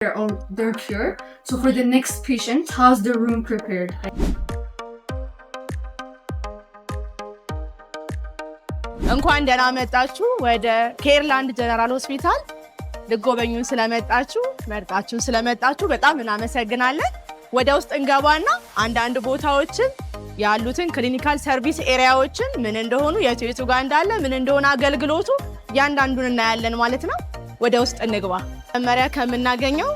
their cure. So for the next patient, how's the room prepared? እንኳን ደህና መጣችሁ ወደ ኬርላንድ ጀነራል ሆስፒታል ልጎበኙን ስለመጣችሁ መርጣችሁን ስለመጣችሁ በጣም እናመሰግናለን። ወደ ውስጥ እንገባና አንዳንድ ቦታዎችን ያሉትን ክሊኒካል ሰርቪስ ኤሪያዎችን ምን እንደሆኑ የቱ ጋር እንዳለ ምን እንደሆነ አገልግሎቱ ያንዳንዱን እናያለን ማለት ነው። ወደ ውስጥ እንግባ። መጀመሪያ ከምናገኘው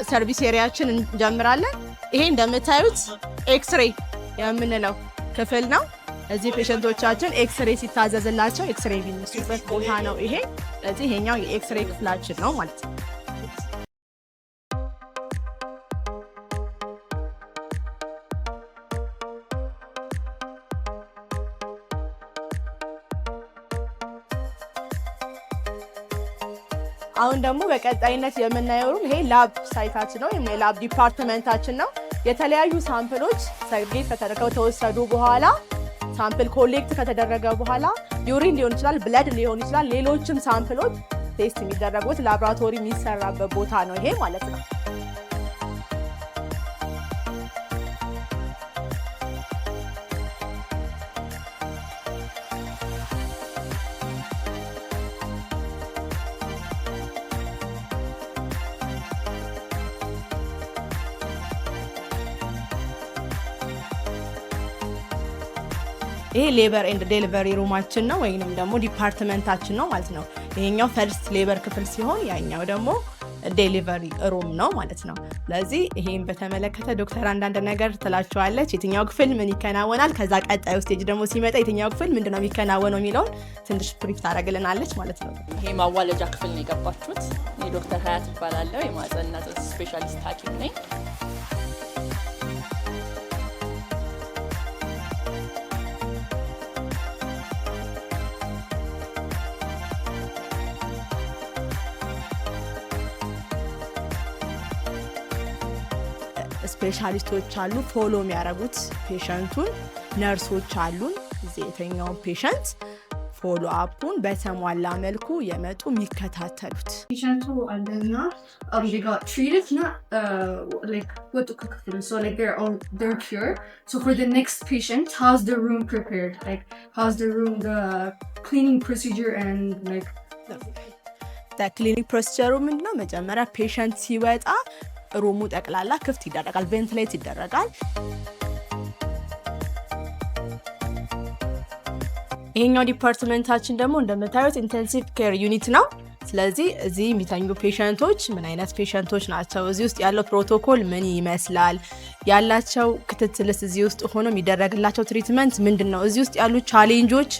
ሰርቪስ ኤሪያችን እንጀምራለን። ይሄ እንደምታዩት ኤክስሬ የምንለው ክፍል ነው። እዚህ ፔሸንቶቻችን ኤክስሬ ሲታዘዝላቸው ኤክስሬ የሚነሱበት ቦታ ነው ይሄ። ስለዚህ ይሄኛው የኤክስሬ ክፍላችን ነው ማለት ነው። አሁን ደግሞ በቀጣይነት የምናየው ይሄ ላብ ሳይታችን ነው፣ የላብ ዲፓርትመንታችን ነው። የተለያዩ ሳምፕሎች ሰርጌት ከተወሰዱ በኋላ ሳምፕል ኮሌክት ከተደረገ በኋላ ዩሪን ሊሆን ይችላል፣ ብለድ ሊሆን ይችላል፣ ሌሎችም ሳምፕሎች ቴስት የሚደረጉት ላብራቶሪ የሚሰራበት ቦታ ነው ይሄ ማለት ነው። ይሄ ሌበር ኤንድ ዴሊቨሪ ሩማችን ነው ወይንም ደግሞ ዲፓርትመንታችን ነው ማለት ነው። ይሄኛው ፈርስት ሌበር ክፍል ሲሆን ያኛው ደግሞ ዴሊቨሪ ሩም ነው ማለት ነው። ስለዚህ ይሄን በተመለከተ ዶክተር አንዳንድ ነገር ትላችኋለች። የትኛው ክፍል ምን ይከናወናል፣ ከዛ ቀጣዩ ስቴጅ ደግሞ ሲመጣ የትኛው ክፍል ምንድነው የሚከናወነው የሚለውን ትንሽ ብሪፍ ታደርግልናለች ማለት ነው። ይሄ ማዋለጃ ክፍል ነው የገባችሁት። እኔ ዶክተር ሀያት እባላለሁ። የማህፀንና ጽንስ ስፔሻሊስት ሐኪም ነኝ። ስፔሻሊስቶች አሉ ፎሎ የሚያደርጉት ፔሸንቱን፣ ነርሶች አሉን እዚህ የተኛው ፔሸንት ፎሎ አፑን በተሟላ መልኩ የመጡ የሚከታተሉት ፔሸንቱ አለና they got treated ወጡ ከክፍሉ so like they're cured. So for the next patient, how's the room prepared? Like how's the room, the cleaning procedure and like the cleaning procedure ምንድነው? መጀመሪያ ፔሸንት ሲወጣ ሩሙ ጠቅላላ ክፍት ይደረጋል፣ ቬንቲሌት ይደረጋል። ይሄኛው ዲፓርትመንታችን ደግሞ እንደምታዩት ኢንቴንሲቭ ኬር ዩኒት ነው። ስለዚህ እዚህ የሚተኙ ፔሸንቶች ምን አይነት ፔሸንቶች ናቸው፣ እዚህ ውስጥ ያለው ፕሮቶኮል ምን ይመስላል፣ ያላቸው ክትትልስ እዚህ ውስጥ ሆኖ የሚደረግላቸው ትሪትመንት ምንድነው፣ እዚህ ውስጥ ያሉ ቻሌንጆች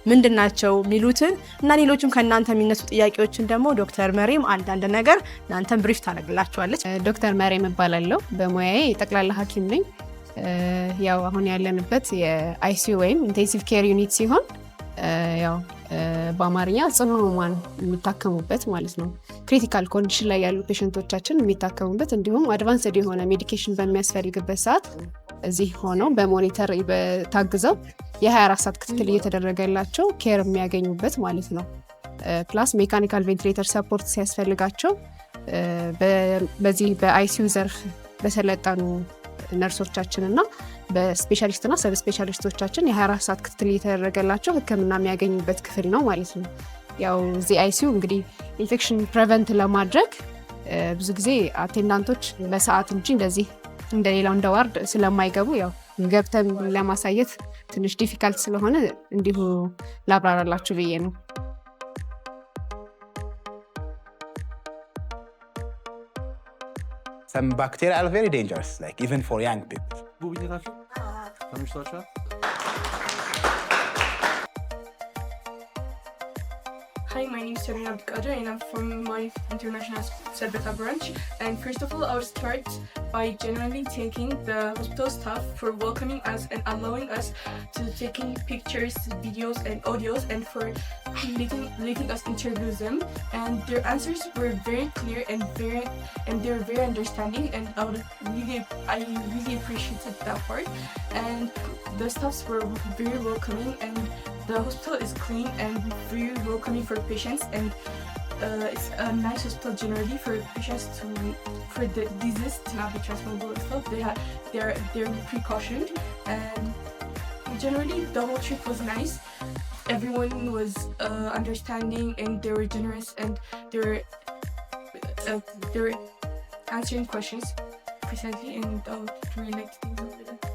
ምንድናቸው የሚሉትን እና ሌሎችም ከእናንተ የሚነሱ ጥያቄዎችን ደግሞ ዶክተር መሪም አንዳንድ ነገር እናንተን ብሪፍ ታደርግላችኋለች። ዶክተር መሪም እባላለሁ። በሙያዬ የጠቅላላ ሐኪም ነኝ። ያው አሁን ያለንበት የአይሲዩ ወይም ኢንቴንሲቭ ኬር ዩኒት ሲሆን ያው በአማርኛ ጽኑ ህሙማን የሚታከሙበት ማለት ነው። ክሪቲካል ኮንዲሽን ላይ ያሉ ፔሸንቶቻችን የሚታከሙበት እንዲሁም አድቫንስድ የሆነ ሜዲኬሽን በሚያስፈልግበት ሰዓት እዚህ ሆነው በሞኒተር ታግዘው የ24 ሰዓት ክትትል እየተደረገላቸው ኬር የሚያገኙበት ማለት ነው። ፕላስ ሜካኒካል ቬንቲሌተር ሰፖርት ሲያስፈልጋቸው በዚህ በአይሲዩ ዘርፍ በሰለጠኑ ነርሶቻችንና በስፔሻሊስትና ሰብ ስፔሻሊስቶቻችን የ24 ሰዓት ክትትል እየተደረገላቸው ህክምና የሚያገኙበት ክፍል ነው ማለት ነው። ያው እዚህ አይሲዩ እንግዲህ ኢንፌክሽን ፕሪቨንት ለማድረግ ብዙ ጊዜ አቴንዳንቶች በሰዓት እንጂ እንደዚህ እንደሌላው እንደ ዋርድ ስለማይገቡ ያው ገብተን ለማሳየት ትንሽ ዲፊካልት ስለሆነ እንዲሁ ላብራራላችሁ ብዬ ነው። Some bacteria are very dangerous, like even for young people. Hi, my name is Serena Abdikader and I'm from my international Sabata branch. And first of all, I will start by genuinely thanking the hospital staff for welcoming us and allowing us to taking pictures, videos and audios and for letting us interview them. And their answers were very clear and they were very understanding, and I really appreciated that part. And the staffs were very welcoming, and the hospital is clean and very welcoming for patients, and it's a nice hospital generally for patients for the disease to not be transmissible and stuff. They're precautioned, and generally the whole trip was nice. Everyone was understanding, and they were generous, and they were answering questions precisely, and I would really like to think of it.